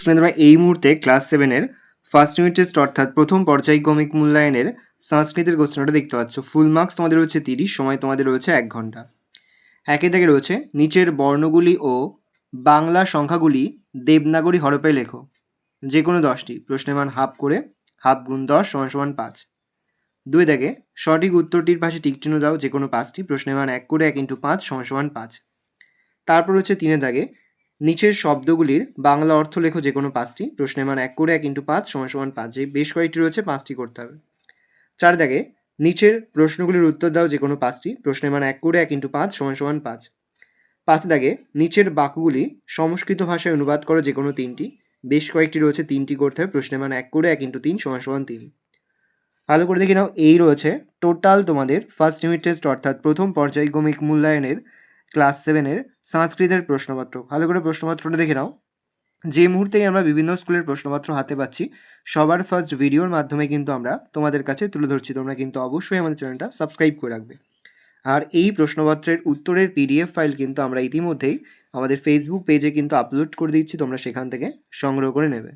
স্ক্রিনে তোমরা এই মুহূর্তে ক্লাস 7 এর ফার্স্ট ইউনিট টেস্ট অর্থাৎ প্রথম পর্যায়ক্রমিক মূল্যায়নের সংস্কৃতের কোশ্চেনটা দেখতে পাচ্ছ। ফুল মার্কস তোমাদের রয়েছে 30, সময় তোমাদের রয়েছে 1 ঘন্টা। একে থেকে রয়েছে নিচের বর্ণগুলি ও বাংলা সংখ্যাগুলি দেবনাগরী হরফে লেখো, যে কোনো 10টি। প্রশ্নের মান হাফ করে, হাফ গুণ 10 সমান সমান 5। 2 দাগে সঠিক উত্তরটির পাশে টিকচিহ্ন দাও, যে কোনো 5টি। প্রশ্নের মান 1 করে 1 × 5 সমান সমান 5। তারপর হচ্ছে 3 দাগে নিচের শব্দগুলির বাংলা অর্থ লেখো, যে কোনো 5টি। প্রশ্নের মান 1 করে 1 × 5 সমান সমান 5। যে বেশ কয়েকটি রয়েছে, 5টি করতে হবে। 4 দাগে নিচের প্রশ্নগুলির উত্তর দাও, যে কোনো 5টি। প্রশ্নের মান 1 করে 1 × 5 সমান সমান 5। 5 দাগে নিচের বাক্যগুলি সংস্কৃত ভাষায় অনুবাদ করো, যে কোনো 3টি। বেশ কয়েকটি রয়েছে, 3টি করতে হবে। প্রশ্নের মান 1 করে 1 × 3 সমান সমান 3। ভালো করে দেখে নাও, এই রয়েছে টোটাল তোমাদের ফার্স্ট ইউনিট টেস্ট অর্থাৎ প্রথম পর্যায়ক্রমিক মূল্যায়নের ক্লাস 7-এর সংস্কৃতের প্রশ্নপত্র। ভালো করে প্রশ্নপত্রটা দেখে নাও। যে মুহূর্তেই আমরা বিভিন্ন স্কুলের প্রশ্নপত্র হাতে পাচ্ছি, সবার ফার্স্ট ভিডিওর মাধ্যমে কিন্তু আমরা তোমাদের কাছে তুলে ধরছি। তোমরা কিন্তু অবশ্যই আমাদের চ্যানেলটা সাবস্ক্রাইব করে রাখবে। আর এই প্রশ্নপত্রের উত্তরের পিডিএফ ফাইল কিন্তু আমরা ইতিমধ্যেই আমাদের ফেসবুক পেজে কিন্তু আপলোড করে দিচ্ছি, তোমরা সেখান থেকে সংগ্রহ করে নেবে।